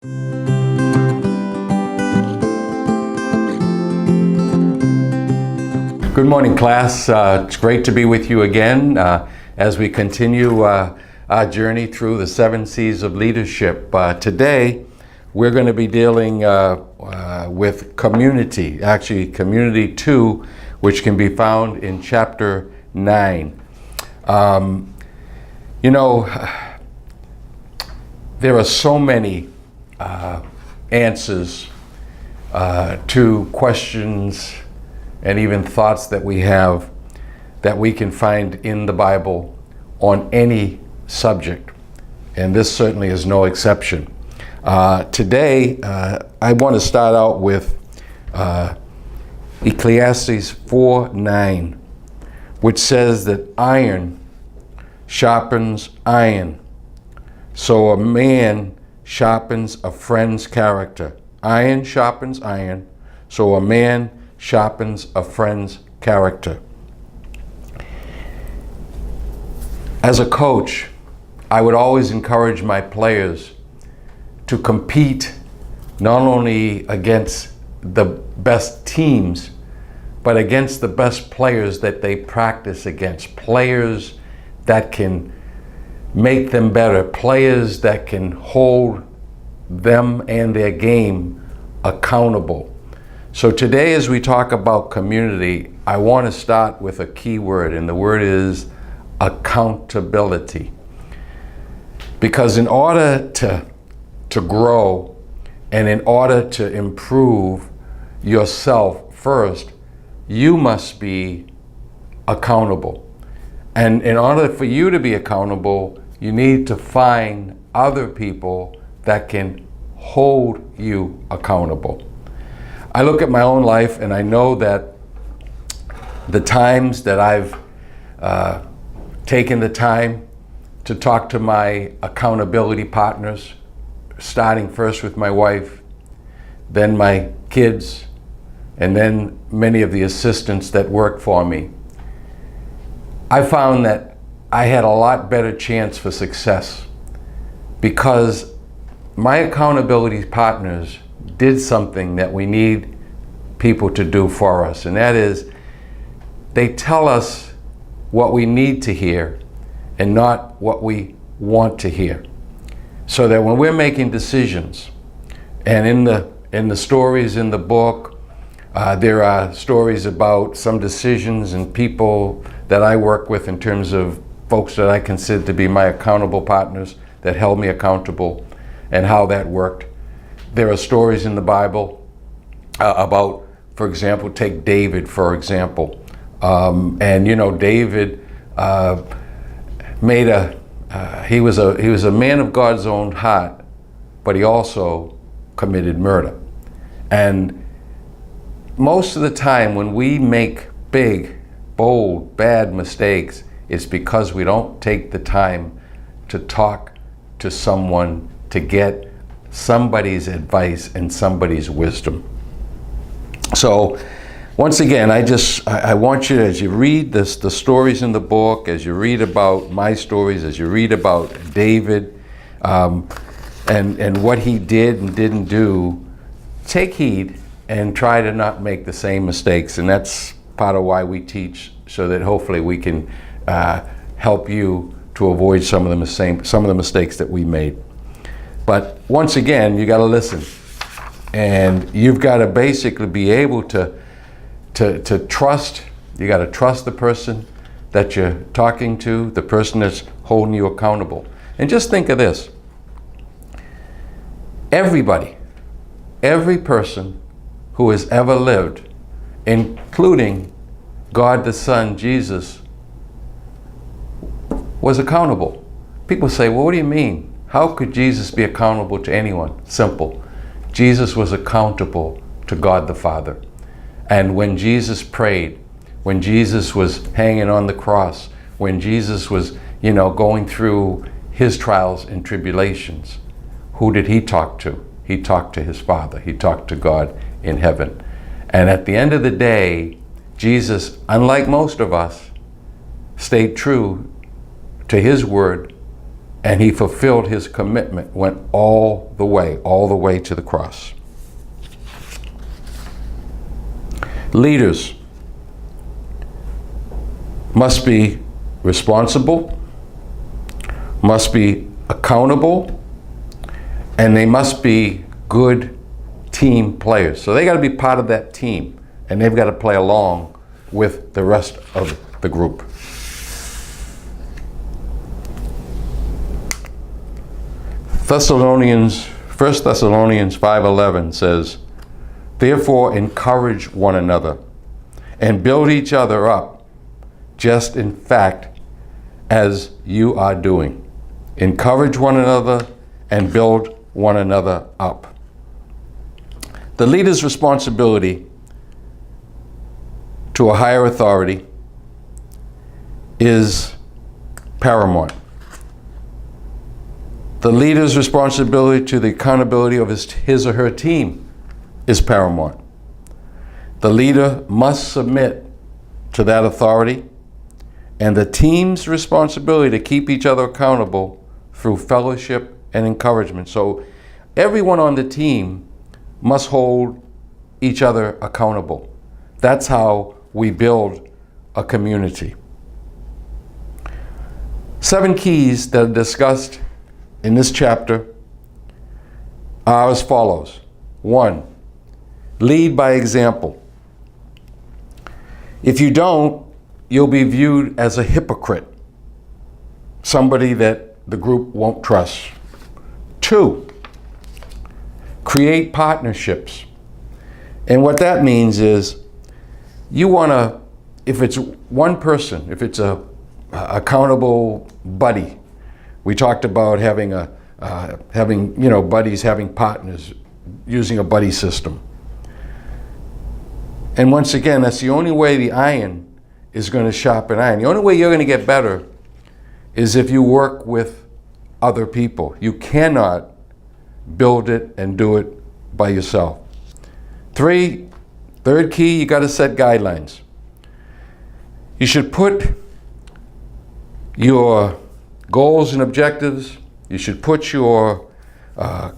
Good morning, class. It's great to be with you again as we continue our journey through the 7 C's of leadership. Today, we're going to be dealing with community, actually community 2, which can be found in chapter 9. There are so many answers to questions and even thoughts that we have that we can find in the Bible on any subject. And this certainly is no exception. Today, I want to start out with Ecclesiastes 4:9, which says that iron sharpens iron. So a man sharpens a friend's character. Iron sharpens iron, so a man sharpens a friend's character. As a coach, I would always encourage my players to compete not only against the best teams, but against the best players that they practice against. Players that can make them better, players that can hold them and their game accountable. So today, as we talk about community, I want to start with a key word, and the word is accountability. Because in order to grow and in order to improve yourself first, you must be accountable. And in order for you to be accountable, you need to find other people that can hold you accountable. I look at my own life and I know that the times that I've taken the time to talk to my accountability partners, starting first with my wife, then my kids, and then many of the assistants that work for me, I found that I had a lot better chance for success because my accountability partners did something that we need people to do for us, and that is they tell us what we need to hear and not what we want to hear. So that when we're making decisions, and in the stories in the book, there are stories about some decisions and people that I work with in terms of folks that I consider to be my accountable partners that held me accountable and how that worked. There are stories in the Bible about, for example, take David, for example. David he was a man of God's own heart, but he also committed murder. And most of the time when we make big, bold, bad mistakes, it's because we don't take the time to talk to someone to get somebody's advice and somebody's wisdom. So once again, I want you, as you read the stories in the book, as you read about my stories, as you read about David and what he did and didn't do, take heed and try to not make the same mistakes. And that's part of why we teach, so that hopefully we can help you to avoid some of the mistakes that we made. But once again, you got to listen, and you've got to basically be able to trust. You got to trust the person that you're talking to, the person that's holding you accountable. And just think of this: every person who has ever lived, including God the Son, Jesus, was accountable. People say, well, what do you mean? How could Jesus be accountable to anyone? Simple. Jesus was accountable to God the Father. And when Jesus prayed, when Jesus was hanging on the cross, when Jesus was, going through his trials and tribulations, who did he talk to? He talked to his Father. He talked to God in heaven. And at the end of the day, Jesus, unlike most of us, stayed true to his word and he fulfilled his commitment, went all the way to the cross. Leaders must be responsible, must be accountable, and they must be good team players. So they got to be part of that team, and they've got to play along with the rest of the group. Thessalonians, 1 Thessalonians 5:11 says, "Therefore encourage one another and build each other up, just in fact as you are doing." Encourage one another and build one another up. The leader's responsibility to a higher authority is paramount. The leader's responsibility to the accountability of his or her team is paramount. The leader must submit to that authority, and the team's responsibility to keep each other accountable through fellowship and encouragement. So everyone on the team must hold each other accountable. That's how we build a community. 7 keys that are discussed in this chapter are as follows. 1, lead by example. If you don't, you'll be viewed as a hypocrite, somebody that the group won't trust. 2, create partnerships. And what that means is you want to, if it's one person, if it's a accountable buddy, we talked about having buddies, having partners, using a buddy system. And once again, that's the only way the iron is going to sharpen iron. The only way you're going to get better is if you work with other people. You cannot build it and do it by yourself. 3, third key, you got to set guidelines. You should put your goals and objectives. You should put your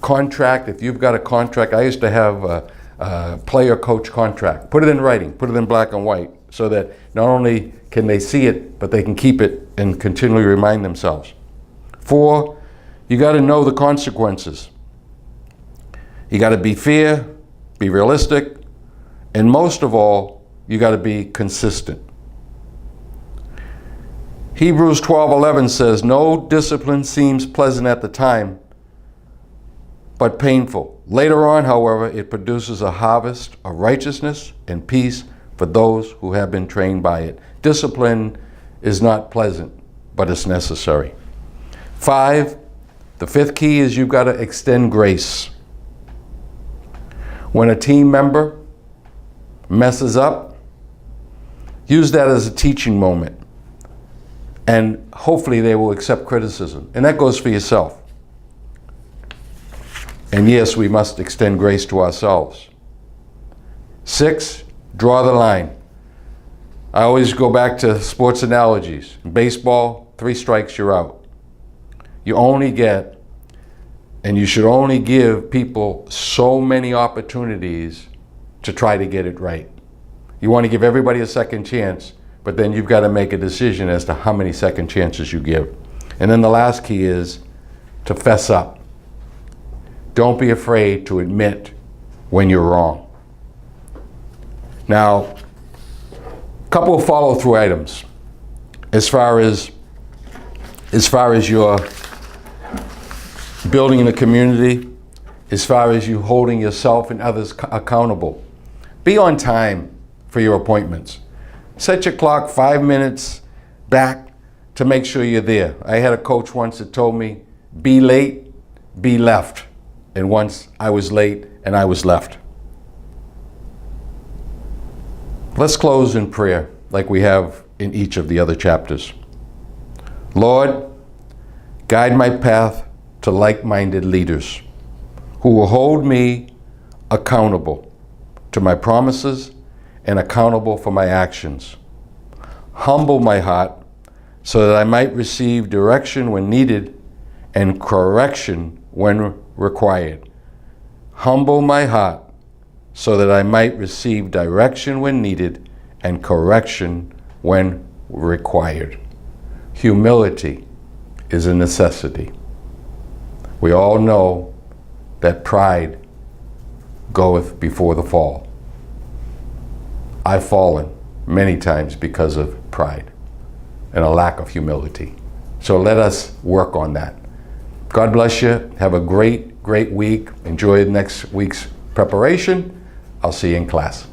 contract. If you've got a contract, I used to have a player-coach contract. Put it in writing, put it in black and white, so that not only can they see it, but they can keep it and continually remind themselves. 4, you got to know the consequences. You got to be fair, be realistic, and most of all, you got to be consistent. Hebrews 12:11 says, "No discipline seems pleasant at the time, but painful. Later on, however, it produces a harvest of righteousness and peace for those who have been trained by it." Discipline is not pleasant, but it's necessary. 5, the 5th key is you've got to extend grace. When a team member messes up, use that as a teaching moment. And hopefully they will accept criticism. And that goes for yourself. And yes, we must extend grace to ourselves. 6, draw the line. I always go back to sports analogies. In baseball, 3 strikes, you're out. You only get, and you should only give people so many opportunities to try to get it right. You want to give everybody a second chance, but then you've got to make a decision as to how many second chances you give. And then the last key is to fess up. Don't be afraid to admit when you're wrong. Now, a couple of follow-through items as far as your building in a community, as far as you holding yourself and others accountable. Be on time for your appointments. Set your clock 5 minutes back to make sure you're there. I had a coach once that told me, be late, be left. And once I was late and I was left. Let's close in prayer like we have in each of the other chapters. Lord, guide my path to like-minded leaders who will hold me accountable to my promises and accountable for my actions. Humble my heart so that I might receive direction when needed and correction when required. Humble my heart so that I might receive direction when needed and correction when required. Humility is a necessity. We all know that pride goeth before the fall. I've fallen many times because of pride and a lack of humility. So let us work on that. God bless you. Have a great week. Enjoy next week's preparation. I'll see you in class.